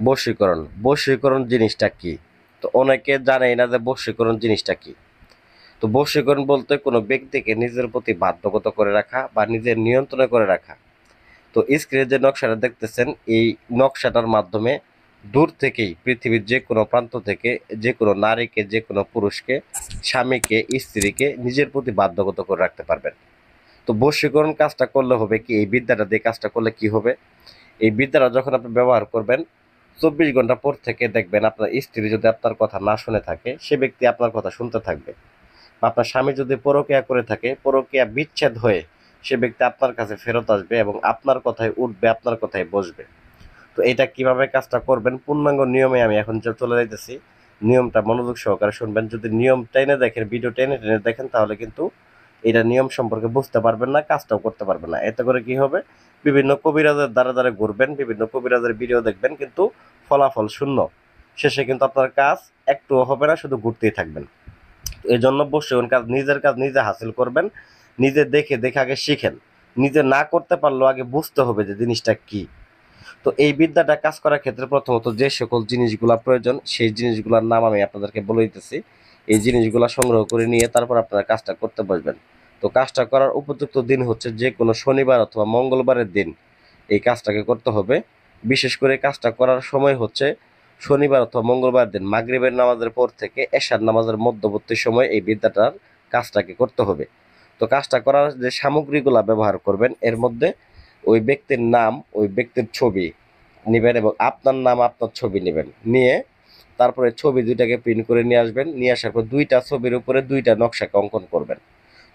বশীকরণ বশীকরণ জিনিসটা কি? তো অনেকে জানেই না যে বশীকরণ জিনিসটা কি। তো বশীকরণ বলতে কোনো ব্যক্তিকে নিজের প্রতি বাধ্যগত করে রাখা বা নিজের নিয়ন্ত্রণে করে রাখা। তো স্ক্রিনে যে নকশাটা দেখতেছেন, এই নকশাটার মাধ্যমে দূর থেকেই পৃথিবীর যে কোনো প্রান্ত থেকে যে কোনো নারীকে, যে কোনো পুরুষকে, স্বামীকে, স্ত্রীকে নিজের প্রতি বাধ্যগত করে রাখতে পারবেন। তো বশীকরণ কাজটা করলে হবে কি, এই বিদ্যাটা দিয়ে কাজটা করলে কি হবে, এই বিদ্যাটা যখন আপনি ব্যবহার করবেন 24 ঘন্টা পর থেকে দেখবেন আপনার স্ত্রী যদি আপনার কথা না শুনে থাকে, সে ব্যক্তি আপনার কথা শুনতে থাকবে। বা আপনার স্বামী যদি পরকীয়া করে থাকে, পরকীয়া বিচ্ছেদ হয়ে সে ব্যক্তি আপনার কাছে ফেরত আসবে এবং আপনার কথায় উঠবে, আপনার কথায় বসবে। তো এটা কিভাবে কাজটা করবেন পূর্ণাঙ্গ নিয়মে আমি এখন যে চলে যাইতেছি। নিয়মটা মনোযোগ সহকারে শুনবেন। যদি নিয়ম টেনে দেখেন, ভিডিও টেনে টেনে দেখেন, তাহলে কিন্তু এটা নিয়ম সম্পর্কে বুঝতে পারবেন না, কাজটাও করতে পারবেন না। এতে করে কি হবে, বিভিন্ন কবিরাজের দ্বারা দ্বারা ঘুরবেন, বিভিন্ন কবিরাজের ভিডিও দেখবেন, কিন্তু ফলাফল শূন্য। শেষে কিন্তু আপনার কাজ একটুও হবে না, শুধু ঘুরতেই থাকবেন। এই জন্য বসে কাজ, নিজের কাজ নিজে হাসিল করবেন। নিজে দেখে দেখে আগে শিখেন। নিজে না করতে পারলেও আগে বুঝতে হবে যে জিনিসটা কি। তো এই বিদ্যাটা কাজ করার ক্ষেত্রে প্রথমত যে সকল জিনিসগুলা প্রয়োজন, সেই জিনিসগুলোর নাম আমি আপনাদেরকে বলে দিতেছি। এই জিনিসগুলা সংগ্রহ করে নিয়ে তারপর আপনারা কাজটা করতে বসবেন। তো কাজটা করার উপযুক্ত দিন হচ্ছে যে কোনো শনিবার অথবা মঙ্গলবারের দিন এই কাজটাকে করতে হবে। বিশেষ করে কাজটা করার সময় হচ্ছে শনিবার অথবা মঙ্গলবার দিন মাগরিবের নামাজের পর থেকে এশার নামাজের মধ্যবর্তী সময় এই বিদ্যাটার কাজটাকে করতে হবে। তো কাজটা করার যে সামগ্রীগুলা ব্যবহার করবেন, এর মধ্যে ওই ব্যক্তির নাম, ওই ব্যক্তির ছবি নেবেন এবং আপনার নাম, আপনার ছবি নেবেন। নিয়ে তারপরে ছবি দুইটাকে প্রিন্ট করে নিয়ে আসবেন। নিয়ে আসার পর দুইটা ছবির উপরে দুইটা নকশাকে অঙ্কন করবেন।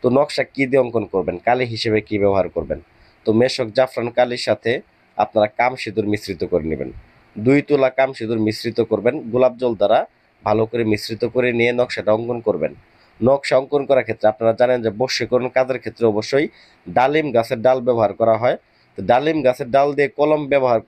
তো নকশা কি দিয়ে অঙ্কন করবেন, কালি হিসেবে কি ব্যবহার করবেন? তো মেশক জাফরান কালির সাথে আপনারা কাম সিঁদুর মিশ্রিত করে নেবেন। 2 তোলা কাম সিঁদুর মিশ্রিত করবেন গোলাপ জল দ্বারা, ভালো করে মিশ্রিত করে নিয়ে নকশাটা অঙ্কন করবেন। নকশা অঙ্কন করার ক্ষেত্রে আপনারা জানেন যে বশীকরণ কাজের ক্ষেত্রে অবশ্যই ডালিম গাছের ডাল ব্যবহার করা হয়। তো ডালিম গাছের ডাল দিয়ে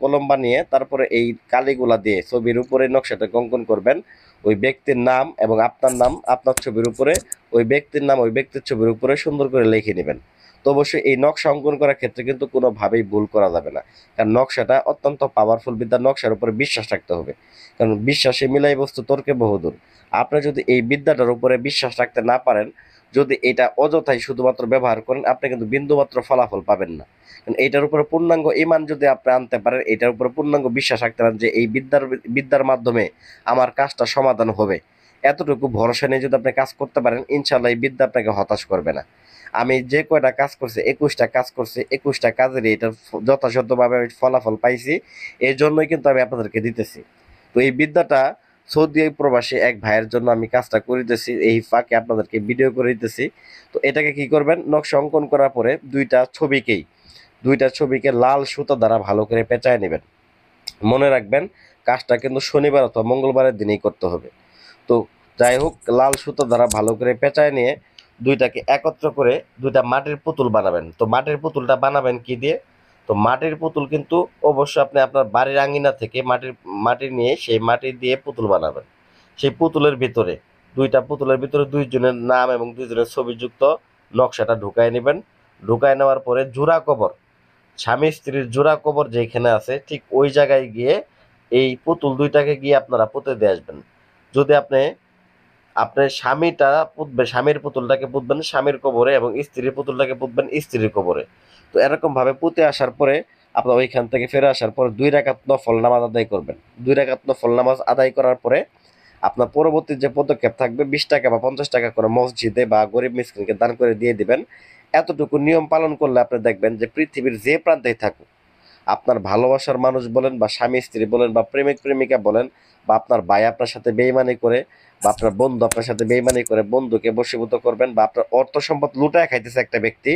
কলম বানিয়ে তারপরে এই কালিগুলা দিয়ে ছবির উপরে নকশাটাকে অঙ্কন করবেন। ওই ব্যক্তির নাম এবং আপনার নাম আপনার ছবির উপরে, ওই ব্যক্তির নাম ওই ব্যক্তির ছবির উপরে সুন্দর করে লিখে নেবেন। তো অবশ্যই এই নকশা অঙ্কন করার ক্ষেত্রে কিন্তু কোনোভাবেই ভুল করা যাবে না, কারণ নকশাটা অত্যন্ত পাওয়ারফুল বিদ্যা। নকশার উপরে বিশ্বাস রাখতে হবে, কারণ বিশ্বাসে মিলাই বস্তু তর্কে বহুদূর। আপনি যদি এই বিদ্যাটার উপরে বিশ্বাস রাখতে না পারেন, যদি এটা অযথাই শুধুমাত্র ব্যবহার করেন, আপনি কিন্তু বিন্দুমাত্র ফলাফল পাবেন না। কারণ এইটার উপরে পূর্ণাঙ্গ ইমান যদি আপনি আনতে পারেন, এটার উপরে পূর্ণাঙ্গ বিশ্বাস রাখতে পারেন যে এই বিদ্যার মাধ্যমে আমার কাজটা সমাধান হবে, এতটুকু ভরসা নিয়ে যদি আপনি কাজ করতে পারেন, ইনশাল্লাহ এই বিদ্যা আপনাকে হতাশ করবে না। আমি যে কয়টা কাজ করছি, 21টা কাজ করছি, 21টা কাজেরই এটার যথাযথভাবে আমি ফলাফল পাইছি। এই জন্যই কিন্তু আমি আপনাদেরকে দিতেছি। তো এই বিদ্যাটা সৌদি প্রবাসী এক ভাইয়ের জন্য আমি কাজটা করিতেছি, এই ফাঁকে আপনাদেরকে ভিডিও করে দিতেছি। তো এটাকে কি করবেন, নকশা অঙ্কন করার পরে দুইটা ছবিকে লাল সুতা দ্বারা ভালো করে পেঁচায় নেবেন। মনে রাখবেন, কাজটা কিন্তু শনিবার অথবা মঙ্গলবারের দিনেই করতে হবে। তো যাই হোক, লাল সুতো দ্বারা ভালো করে পেঁচায় নিয়ে দুইটাকে একত্র করে দুইটা মাটির পুতুল বানাবেন। তো মাটির পুতুলটা বানাবেন কি দিয়ে? তো মাটির পুতুল কিন্তু অবশ্যই আপনি আপনার বাড়ির আঙিনা থেকে মাটি নিয়ে সেই মাটি দিয়ে পুতুল বানাবেন। সেই পুতুলের ভিতরে দুইজনের নাম এবং দুইজনের ছবিযুক্ত নকশাটা ঢুকায় নেবেন। ঢুকায় নেওয়ার পরে জোড়া কবর, স্বামী স্ত্রীর জোড়া কবর যেখানে আছে ঠিক ওই জায়গায় গিয়ে এই পুতুল দুইটাকে গিয়ে আপনারা পুঁতে দিয়ে আসবেন। যদি আপনার স্বামীটা পুঁতবে, স্বামীর পুতুলটাকে পুঁতবেন স্বামীর কবরে এবং স্ত্রীর পুতুলটাকে পুঁতবেন স্ত্রীর কবরে। তো এরকম ভাবে পুঁতে আসার পরে আপনার ওইখান থেকে ফিরে আসার পর 2 রাকাত নফল নামাজ আদায় করবেন। 2 রাকাত নফল নামাজ আদায় করার পরে আপনার পরবর্তী যে পদক্ষেপ থাকবে, 20 টাকা বা 50 টাকা করে মসজিদে বা গরিব মিসকিনকে দান করে দিয়ে দিবেন। এতটুকু নিয়ম পালন করলে আপনি দেখবেন যে পৃথিবীর যে প্রান্তেই থাকুক, আপনার ভালোবাসার মানুষ বলেন বা স্বামী স্ত্রী বলেন বা প্রেমিক প্রেমিকা বলেন, বা আপনার ভাই আপনার সাথে বেইমানি করে, বা আপনার বন্ধু আপনার সাথে বেইমানি করে বন্ধুকে বশীভূত করবেন, বা আপনার অর্থ সম্পদ লুটায় খাইতেছে একটা ব্যক্তি,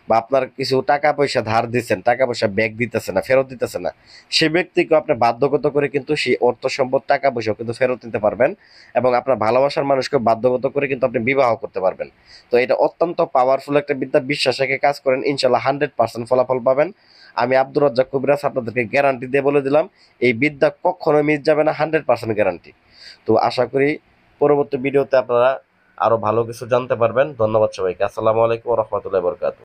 বা আপনার কিছু টাকা পয়সা ধার দিচ্ছেন, টাকা পয়সা ব্যাক দিতেছে না, ফেরত দিতেছে না, সে ব্যক্তিকে আপনি বাধ্যগত করে কিন্তু সেই অর্থ সম্পদ টাকা পয়সা কিন্তু ফেরত নিতে পারবেন। এবং আপনার ভালোবাসার মানুষকে বাধ্যগত করে কিন্তু আপনি বিবাহ করতে পারবেন। তো এটা অত্যন্ত পাওয়ারফুল একটা বিদ্যা। বিশ্বাস রেখে কাজ করেন, ইনশাল্লাহ 100% ফলাফল পাবেন। আমি আব্দুর রাজ্জাক কবিরাজ আপনাদেরকে গ্যারান্টি দিয়ে বলে দিলাম, এই বিদ্যা কখনো মিস যাবে না, 100% গ্যারান্টি। তো আশা করি পরবর্তী ভিডিওতে আপনারা আরো ভালো কিছু জানতে পারবেন। ধন্যবাদ সবাইকে। আসসালামু আলাইকুম ওয়া রাহমাতুল্লাহি ওয়া বারাকাতুহু।